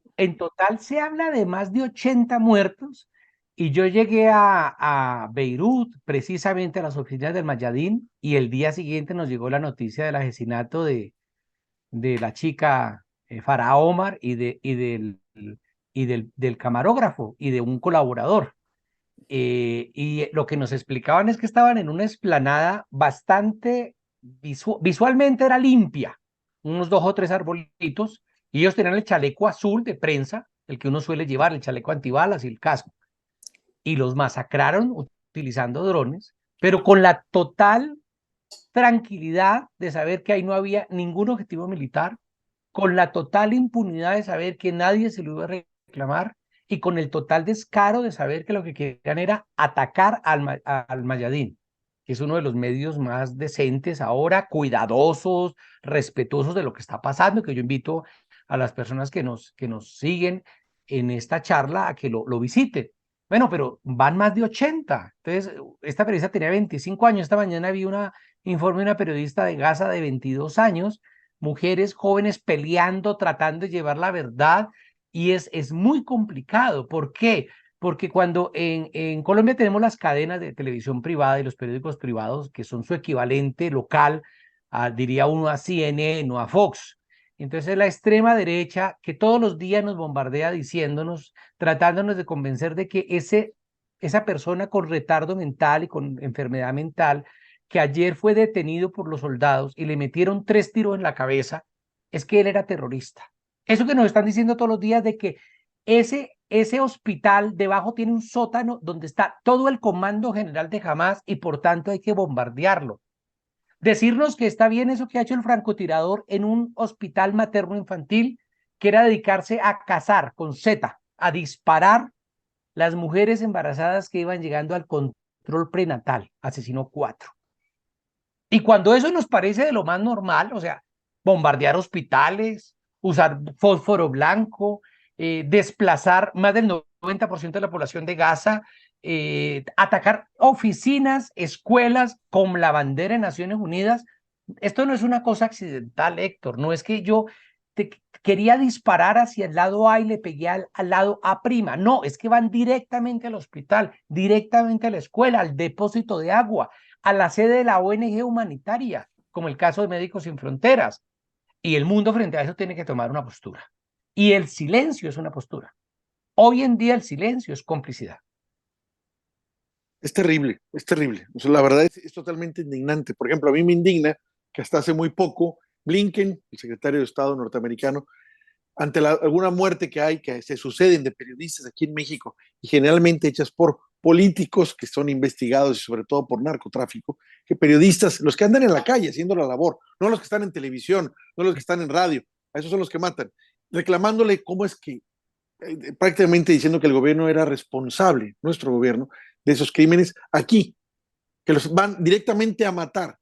se habla de más de 80 muertos, y yo llegué a Beirut, precisamente a las oficinas del Mayadín, y el día siguiente nos llegó la noticia del asesinato de la chica Farah Omar del camarógrafo y de un colaborador. Y lo que nos explicaban es que estaban en una explanada bastante visualmente era limpia, unos 2 o 3 arbolitos, y ellos tenían el chaleco azul de prensa, el que uno suele llevar, el chaleco antibalas y el casco, y los masacraron utilizando drones, pero con la total tranquilidad de saber que ahí no había ningún objetivo militar, con la total impunidad de saber que nadie se lo iba a reclamar, y con el total descaro de saber que lo que querían era atacar al Mayadín, que es uno de los medios más decentes ahora, cuidadosos, respetuosos de lo que está pasando, que yo invito a las personas que nos siguen en esta charla a que lo visiten. Bueno, pero van más de 80. Entonces, esta periodista tenía 25 años. Esta mañana vi un informe de una periodista de Gaza de 22 años, mujeres jóvenes peleando, tratando de llevar la verdad, y es muy complicado. ¿Por qué? Porque cuando en Colombia tenemos las cadenas de televisión privada y los periódicos privados, que son su equivalente local, diría uno, a CNN o a Fox. Entonces la extrema derecha, que todos los días nos bombardea diciéndonos, tratándonos de convencer de que esa persona con retardo mental y con enfermedad mental, que ayer fue detenido por los soldados y le metieron 3 tiros en la cabeza, es que él era terrorista. Eso que nos están diciendo todos los días de que ese hospital debajo tiene un sótano donde está todo el comando general de Hamás y por tanto hay que bombardearlo. Decirnos que está bien eso que ha hecho el francotirador en un hospital materno-infantil, que era dedicarse a cazar con Z, a disparar las mujeres embarazadas que iban llegando al control prenatal, asesinó 4. Y cuando eso nos parece de lo más normal, o sea, bombardear hospitales, usar fósforo blanco, desplazar más del 90% de la población de Gaza, atacar oficinas, escuelas con la bandera de Naciones Unidas, esto no es una cosa accidental, Héctor, no es que yo quería disparar hacia el lado A y le pegué al lado A', no, es que van directamente al hospital, directamente a la escuela, al depósito de agua, a la sede de la ONG humanitaria, como el caso de Médicos Sin Fronteras. Y el mundo frente a eso tiene que tomar una postura. Y el silencio es una postura. Hoy en día el silencio es complicidad. Es terrible, es terrible. O sea, la verdad es totalmente indignante. Por ejemplo, a mí me indigna que hasta hace muy poco Blinken, el secretario de Estado norteamericano, ante alguna muerte que se suceden de periodistas aquí en México y generalmente hechas por políticos que son investigados y sobre todo por narcotráfico, que periodistas, los que andan en la calle haciendo la labor, no los que están en televisión, no los que están en radio, a esos son los que matan, reclamándole cómo es que, prácticamente diciendo que el gobierno era responsable, nuestro gobierno, de esos crímenes aquí, que los van directamente a matar.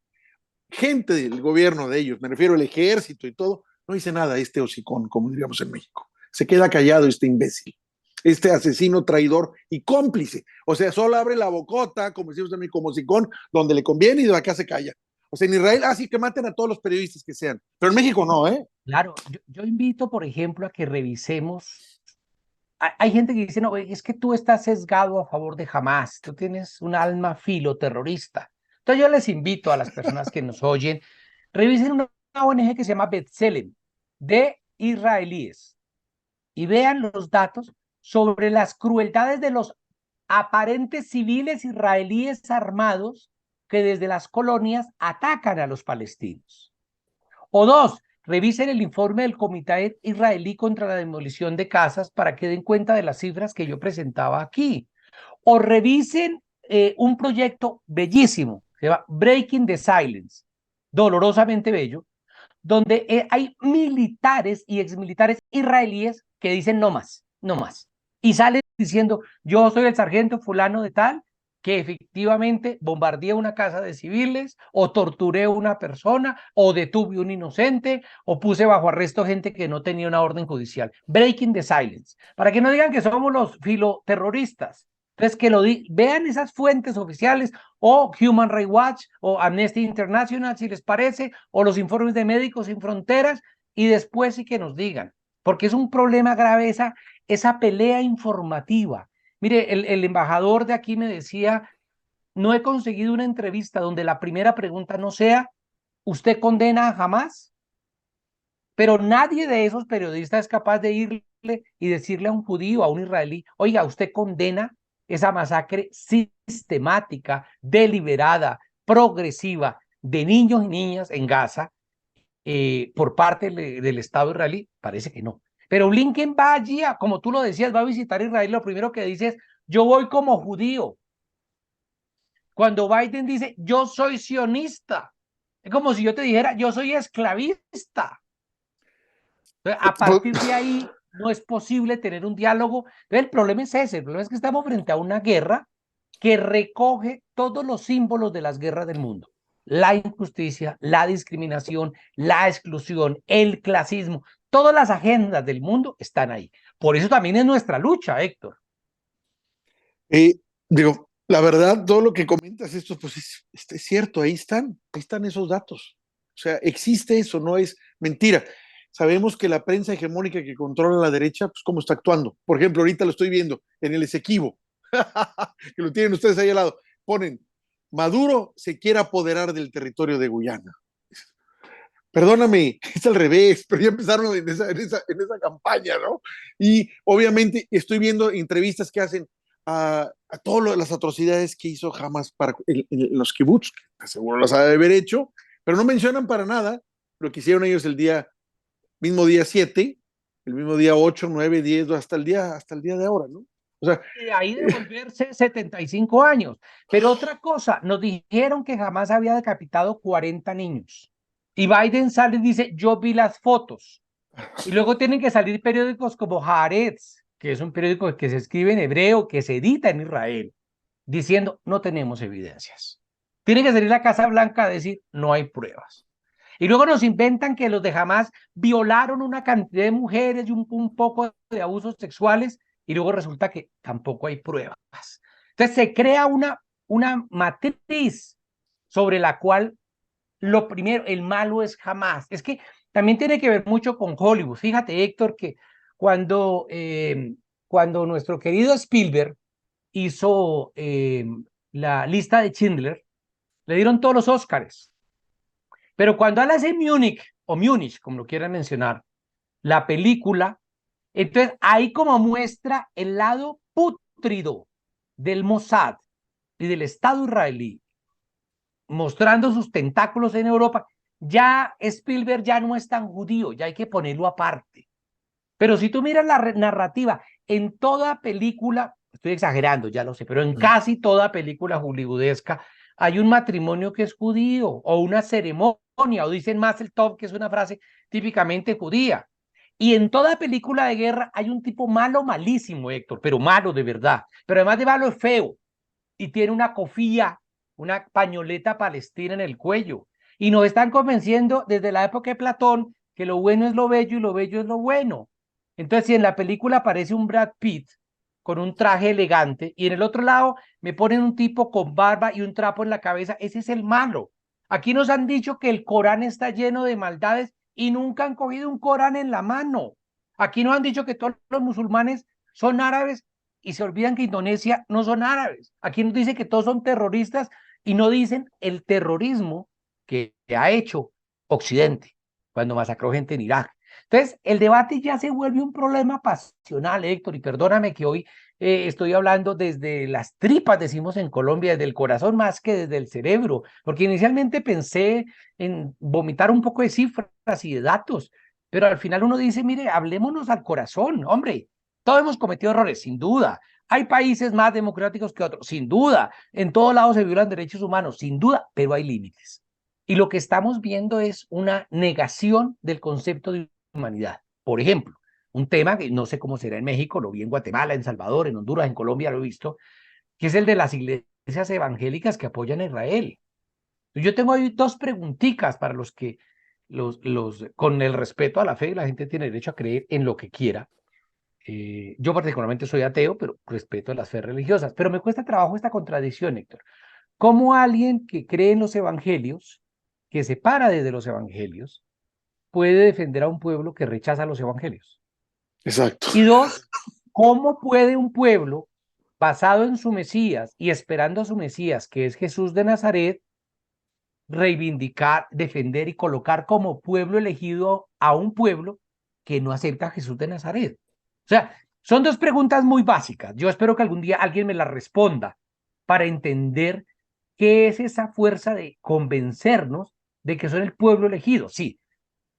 Gente del gobierno de ellos, me refiero al ejército y todo, no dice nada este hocicón, como diríamos en México. Se queda callado este imbécil, este asesino, traidor y cómplice. O sea, solo abre la bocota, como decimos en México, como hocicón, donde le conviene y de acá se calla. O sea, en Israel, así que maten a todos los periodistas que sean. Pero en México no, ¿eh? Claro, yo invito, por ejemplo, a que revisemos. Hay gente que dice, no, es que tú estás sesgado a favor de Hamás, tú tienes un alma filoterrorista. Entonces yo les invito a las personas que nos oyen, revisen una ONG que se llama B'Tselem, de israelíes, y vean los datos sobre las crueldades de los aparentes civiles israelíes armados que desde las colonias atacan a los palestinos. O 2, revisen el informe del Comité Israelí contra la Demolición de Casas para que den cuenta de las cifras que yo presentaba aquí. O revisen un proyecto bellísimo, se llama Breaking the Silence, dolorosamente bello, donde hay militares y exmilitares israelíes que dicen no más, no más. Y salen diciendo, yo soy el sargento fulano de tal, que efectivamente bombardeé una casa de civiles, o torturé a una persona, o detuve a un inocente, o puse bajo arresto gente que no tenía una orden judicial. Breaking the silence. Para que no digan que somos los filoterroristas. Entonces, que vean esas fuentes oficiales, o Human Rights Watch, o Amnesty International, si les parece, o los informes de Médicos Sin Fronteras, y después sí que nos digan, porque es un problema grave esa pelea informativa. Mire, el embajador de aquí me decía, no he conseguido una entrevista donde la primera pregunta no sea, ¿usted condena a Hamás? Pero nadie de esos periodistas es capaz de irle y decirle a un judío, a un israelí, oiga, ¿usted condena esa masacre sistemática, deliberada, progresiva de niños y niñas en Gaza por parte del Estado israelí? Parece que no. Pero Blinken va allí, como tú lo decías, va a visitar Israel, lo primero que dice es, yo voy como judío. Cuando Biden dice, yo soy sionista, es como si yo te dijera, yo soy esclavista. Entonces, a partir de ahí no es posible tener un diálogo. Entonces, el problema es ese, el problema es que estamos frente a una guerra que recoge todos los símbolos de las guerras del mundo. La injusticia, la discriminación, la exclusión, el clasismo, todas las agendas del mundo están ahí. Por eso también es nuestra lucha, Héctor. Digo, la verdad, todo lo que comentas esto, pues es cierto, ahí están esos datos. O sea, existe eso, no es mentira. Sabemos que la prensa hegemónica que controla la derecha, pues cómo está actuando. Por ejemplo, ahorita lo estoy viendo en el Esequibo, que lo tienen ustedes ahí al lado. Ponen, Maduro se quiere apoderar del territorio de Guyana. Perdóname, es al revés, pero ya empezaron en esa campaña, ¿no? Y obviamente estoy viendo entrevistas que hacen a todas las atrocidades que hizo Hamas para en los kibbutz, que seguro las ha de haber hecho, pero no mencionan para nada lo que hicieron ellos el mismo día 7, el mismo día 8, 9, 10, hasta el día de ahora, ¿no? O sea, ahí de volverse 75 años. Pero otra cosa, nos dijeron que jamás había decapitado 40 niños. Y Biden sale y dice, yo vi las fotos. Y luego tienen que salir periódicos como Haaretz, que es un periódico que se escribe en hebreo, que se edita en Israel, diciendo, no tenemos evidencias. Tiene que salir la Casa Blanca a decir, no hay pruebas. Y luego nos inventan que los de Hamas violaron una cantidad de mujeres y un poco de abusos sexuales, y luego resulta que tampoco hay pruebas. Entonces se crea una matriz sobre la cual lo primero, el malo es Hamas. Es que también tiene que ver mucho con Hollywood. Fíjate, Héctor, que cuando, cuando nuestro querido Spielberg hizo la lista de Schindler, le dieron todos los Óscares. Pero cuando él hace Múnich, o Múnich, como lo quieran mencionar, la película, entonces ahí como muestra el lado pútrido del Mossad y del Estado israelí, mostrando sus tentáculos en Europa, ya Spielberg ya no es tan judío, ya hay que ponerlo aparte. Pero si tú miras la narrativa, en toda película, estoy exagerando, ya lo sé, pero en casi toda película hollywoodesca hay un matrimonio que es judío, o una ceremonia, o dicen Mazel Tov, que es una frase típicamente judía. Y en toda película de guerra hay un tipo malo, malísimo, Héctor, pero malo de verdad. Pero además de malo es feo, y tiene una cofía, una pañoleta palestina en el cuello. Y nos están convenciendo desde la época de Platón que lo bueno es lo bello y lo bello es lo bueno. Entonces, si en la película aparece un Brad Pitt con un traje elegante y en el otro lado me ponen un tipo con barba y un trapo en la cabeza, ese es el malo. Aquí nos han dicho que el Corán está lleno de maldades y nunca han cogido un Corán en la mano. Aquí nos han dicho que todos los musulmanes son árabes y se olvidan que Indonesia no son árabes. Aquí nos dice que todos son terroristas y no dicen el terrorismo que ha hecho Occidente cuando masacró gente en Irak. Entonces, el debate ya se vuelve un problema pasional, Héctor, y perdóname que hoy estoy hablando desde las tripas, decimos en Colombia, desde el corazón más que desde el cerebro, porque inicialmente pensé en vomitar un poco de cifras y de datos, pero al final uno dice, mire, hablémonos al corazón, hombre, todos hemos cometido errores, sin duda. Hay países más democráticos que otros, sin duda. En todos lados se violan derechos humanos, sin duda, pero hay límites. Y lo que estamos viendo es una negación del concepto de humanidad. Por ejemplo, un tema que no sé cómo será en México, lo vi en Guatemala, en Salvador, en Honduras, en Colombia, lo he visto, que es el de las iglesias iglesias evangélicas que apoyan a Israel. Yo tengo ahí dos preguntitas para los que, con el respeto a la fe, la gente tiene derecho a creer en lo que quiera. Yo particularmente soy ateo, pero respeto las fe religiosas. Pero me cuesta trabajo esta contradicción, Héctor. ¿Cómo alguien que cree en los evangelios, que se para desde los evangelios, puede defender a un pueblo que rechaza los evangelios? Exacto. Y dos, ¿cómo puede un pueblo basado en su Mesías y esperando a su Mesías, que es Jesús de Nazaret, reivindicar, defender y colocar como pueblo elegido a un pueblo que no acepta a Jesús de Nazaret? O sea, son dos preguntas muy básicas. Yo espero que algún día alguien me las responda para entender qué es esa fuerza de convencernos de que son el pueblo elegido. Sí,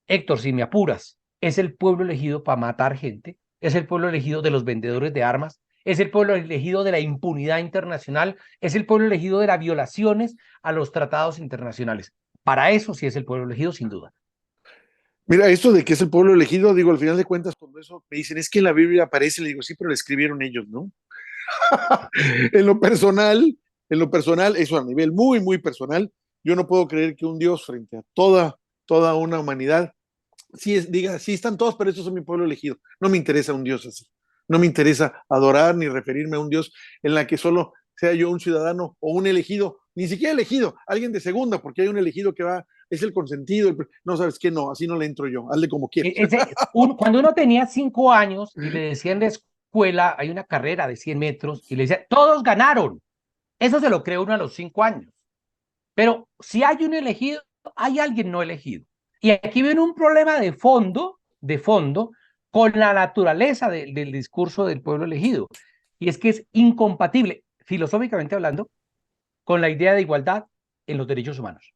Héctor, si me apuras, es el pueblo elegido para matar gente, es el pueblo elegido de los vendedores de armas, es el pueblo elegido de la impunidad internacional, es el pueblo elegido de las violaciones a los tratados internacionales. Para eso sí es el pueblo elegido, sin duda. Mira, esto de que es el pueblo elegido, digo, al final de cuentas, cuando eso me dicen, es que en la Biblia aparece, le digo, sí, pero lo escribieron ellos, ¿no? en lo personal, eso a nivel muy, muy personal, yo no puedo creer que un Dios frente a toda una humanidad, diga, sí están todos, pero estos son mi pueblo elegido. No me interesa un Dios así. No me interesa adorar ni referirme a un Dios en la que solo sea yo un ciudadano o un elegido, ni siquiera elegido, alguien de segunda, porque hay un elegido que va, es el consentido. No, ¿sabes qué? No, así no le entro yo, hazle como quieras. Cuando uno tenía 5 años y le decían en la escuela, hay una carrera de 100 metros, y le decían, todos ganaron. Eso se lo cree uno a los 5 años. Pero si hay un elegido, hay alguien no elegido. Y aquí viene un problema de fondo, con la naturaleza del discurso del pueblo elegido. Y es que es incompatible, filosóficamente hablando, con la idea de igualdad en los derechos humanos.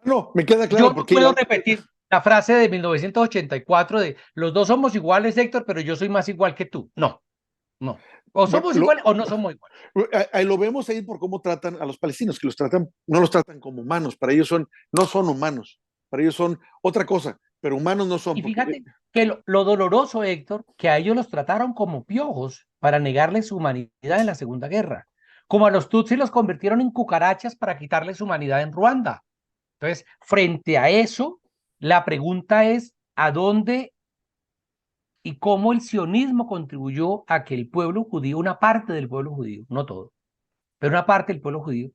No, me queda claro. Yo no puedo repetir la frase de 1984 de los dos somos iguales, Héctor, pero yo soy más igual que tú. No, no. O somos iguales o no somos iguales. Ahí lo vemos ahí por cómo tratan a los palestinos, que no los tratan como humanos, para ellos no son humanos, para ellos son otra cosa, pero humanos no son. Y fíjate que lo doloroso, Héctor, que a ellos los trataron como piojos para negarles su humanidad en la Segunda Guerra, como a los tutsis los convirtieron en cucarachas para quitarles su humanidad en Ruanda. Entonces, frente a eso, la pregunta es, ¿a dónde y cómo el sionismo contribuyó a que el pueblo judío, una parte del pueblo judío, no todo, pero una parte del pueblo judío,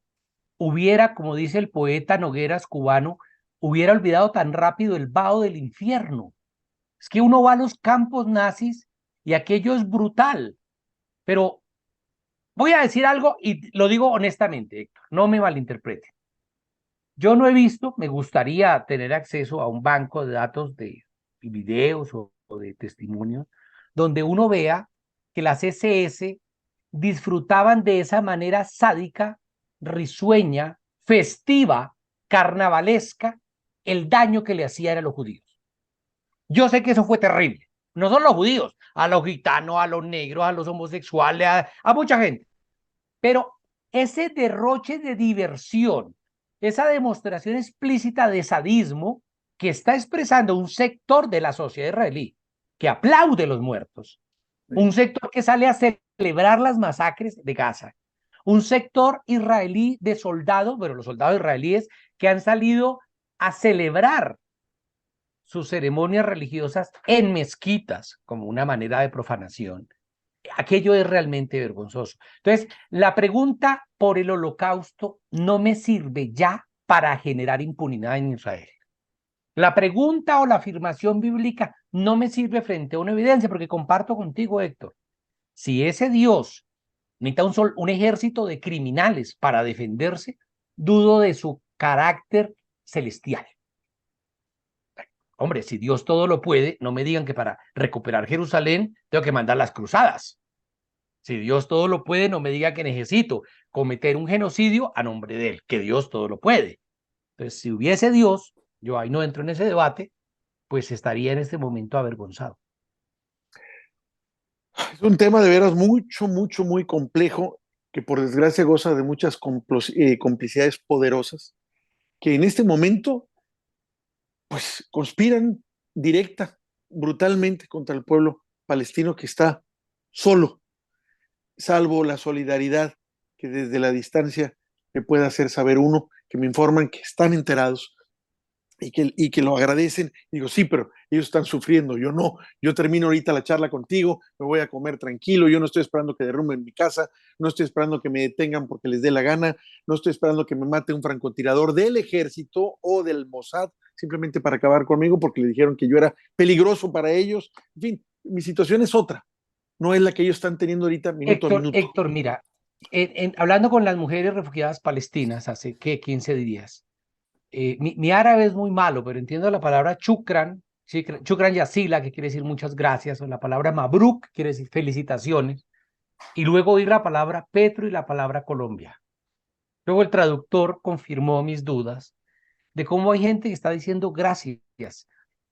hubiera, como dice el poeta Nogueras cubano, hubiera olvidado tan rápido el vaho del infierno? Es que uno va a los campos nazis y aquello es brutal. Pero voy a decir algo y lo digo honestamente, Héctor, no me malinterprete. Yo no he visto, me gustaría tener acceso a un banco de datos de videos o de testimonios, donde uno vea que las SS disfrutaban de esa manera sádica, risueña, festiva, carnavalesca, el daño que le hacían a los judíos. Yo sé que eso fue terrible. No solo los judíos, a los gitanos, a los negros, a los homosexuales, a mucha gente. Pero ese derroche de diversión, esa demostración explícita de sadismo que está expresando un sector de la sociedad israelí que aplaude los muertos, un sector que sale a celebrar las masacres de Gaza, un sector israelí de soldados, pero los soldados israelíes que han salido a celebrar sus ceremonias religiosas en mezquitas como una manera de profanación. Aquello es realmente vergonzoso. Entonces, la pregunta por el holocausto no me sirve ya para generar impunidad en Israel. La pregunta o la afirmación bíblica no me sirve frente a una evidencia, porque comparto contigo, Héctor, si ese Dios necesita un ejército de criminales para defenderse, dudo de su carácter celestial. Hombre, si Dios todo lo puede, no me digan que para recuperar Jerusalén tengo que mandar las cruzadas. Si Dios todo lo puede, no me diga que necesito cometer un genocidio a nombre de él, que Dios todo lo puede. Entonces, si hubiese Dios, yo ahí no entro en ese debate, pues estaría en este momento avergonzado. Es un tema de veras mucho, mucho, muy complejo, que por desgracia goza de muchas complicidades poderosas, que en este momento, pues, conspiran directa, brutalmente contra el pueblo palestino que está solo, salvo la solidaridad que desde la distancia me pueda hacer saber uno, que me informan que están enterados y que lo agradecen. Digo, sí, pero ellos están sufriendo, yo no. Yo termino ahorita la charla contigo, me voy a comer tranquilo, yo no estoy esperando que derrumben mi casa, no estoy esperando que me detengan porque les dé la gana, no estoy esperando que me mate un francotirador del ejército o del Mossad simplemente para acabar conmigo porque le dijeron que yo era peligroso para ellos. En fin, mi situación es otra, no es la que ellos están teniendo ahorita minuto a minuto. Héctor, mira, hablando con las mujeres refugiadas palestinas hace, ¿qué? 15 días. Mi árabe es muy malo, pero entiendo la palabra chukran, chukran yasila, que quiere decir muchas gracias, o la palabra mabruk, quiere decir felicitaciones, y luego oír la palabra Petro y la palabra Colombia. Luego el traductor confirmó mis dudas de cómo hay gente que está diciendo gracias,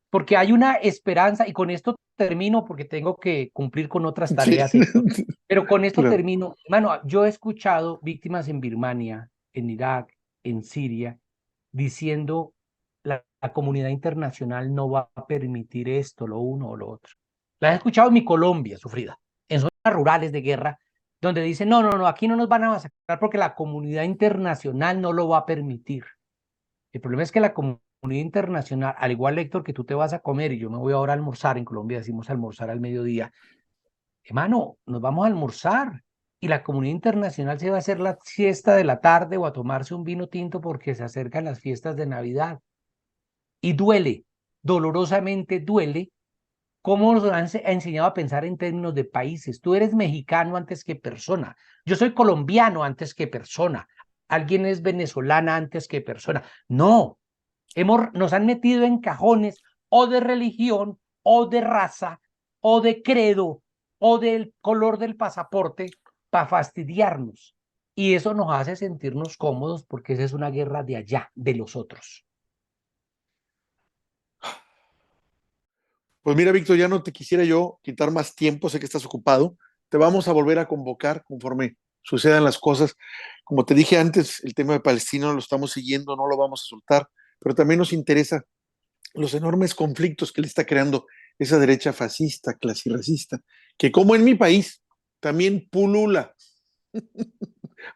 porque hay una esperanza, y con esto termino porque tengo que cumplir con otras tareas, Héctor, pero con esto termino. Mano, yo he escuchado víctimas en Birmania, en Irak, en Siria, diciendo la comunidad internacional no va a permitir esto, lo uno o lo otro. La he escuchado en mi Colombia, sufrida, en zonas rurales de guerra, donde dicen, no, aquí no nos van a masacrar porque la comunidad internacional no lo va a permitir. El problema es que la comunidad internacional, al igual, Héctor, que tú te vas a comer y yo me voy ahora a almorzar, en Colombia decimos almorzar al mediodía, hermano, nos vamos a almorzar y la comunidad internacional se va a hacer la siesta de la tarde o a tomarse un vino tinto porque se acercan las fiestas de Navidad. Y duele, dolorosamente duele, cómo nos han enseñado a pensar en términos de países. Tú eres mexicano antes que persona. Yo soy colombiano antes que persona. Alguien es venezolana antes que persona. No, nos han metido en cajones o de religión, o de raza, o de credo, o del color del pasaporte para fastidiarnos. Y eso nos hace sentirnos cómodos porque esa es una guerra de allá, de los otros. Pues mira, Víctor, ya no te quisiera yo quitar más tiempo, sé que estás ocupado. Te vamos a volver a convocar conforme sucedan las cosas. Como te dije antes, el tema de Palestina lo estamos siguiendo, no lo vamos a soltar, pero también nos interesa los enormes conflictos que le está creando esa derecha fascista, clasirracista, que como en mi país, también pulula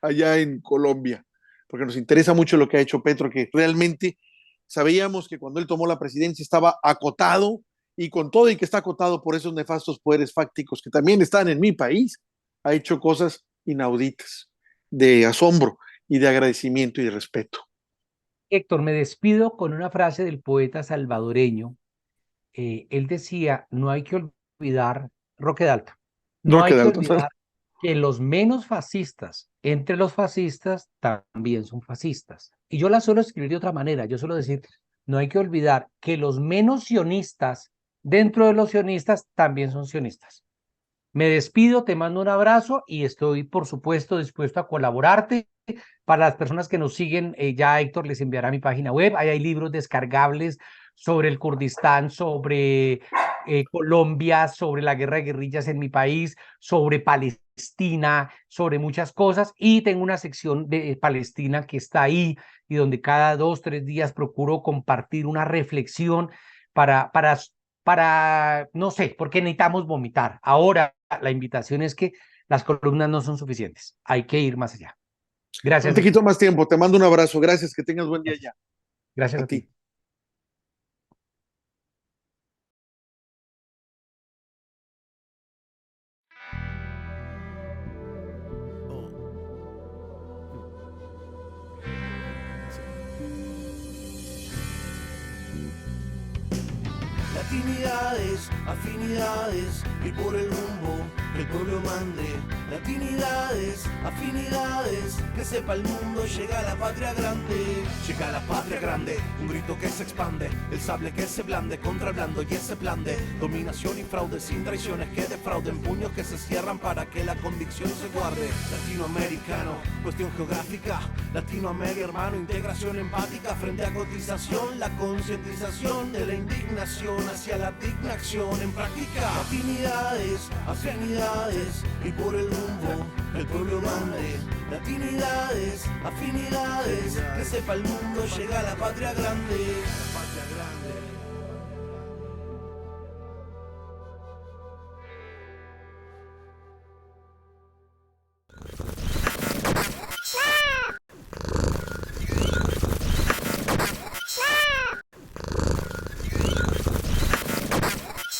allá en Colombia, porque nos interesa mucho lo que ha hecho Petro, que realmente sabíamos que cuando él tomó la presidencia estaba acotado, y con todo y que está acotado por esos nefastos poderes fácticos que también están en mi país, ha hecho cosas inauditas, de asombro y de agradecimiento y de respeto. Héctor, me despido con una frase del poeta salvadoreño. Él decía, no hay que olvidar, Roque Dalton, no hay que olvidar que los menos fascistas entre los fascistas también son fascistas. Y yo la suelo escribir de otra manera, yo suelo decir, no hay que olvidar que los menos sionistas dentro de los sionistas también son sionistas. Me despido, te mando un abrazo y estoy, por supuesto, dispuesto a colaborarte. Para las personas que nos siguen, ya Héctor les enviará mi página web. Ahí hay libros descargables sobre el Kurdistán, sobre Colombia, sobre la guerra de guerrillas en mi país, sobre Palestina, sobre muchas cosas. Y tengo una sección de Palestina que está ahí y donde cada 2, 3 días procuro compartir una reflexión para no sé, porque necesitamos vomitar. Ahora la invitación es que las columnas no son suficientes. Hay que ir más allá. Gracias. No te quito más tiempo. Te mando un abrazo. Gracias. Que tengas buen día ya. Gracias a ti. Latinidades, afinidades, y por el rumbo que el pueblo mande. Latinidades, afinidades, que sepa el mundo, llega la patria grande. Llega la patria grande, un grito que se expande, el sable que se blande contra el blando y ese plan de dominación y fraude, sin traiciones que defrauden, puños que se cierran para que la convicción se guarde. Latinoamericano, cuestión geográfica, Latinoamérica hermano, integración empática frente a cotización, la concientización de la indignación hacia la digna acción en práctica. Latinidades, afinidades, y por el rumbo el pueblo mande. Latinidades, afinidades, que sepa el mundo, llega la patria grande.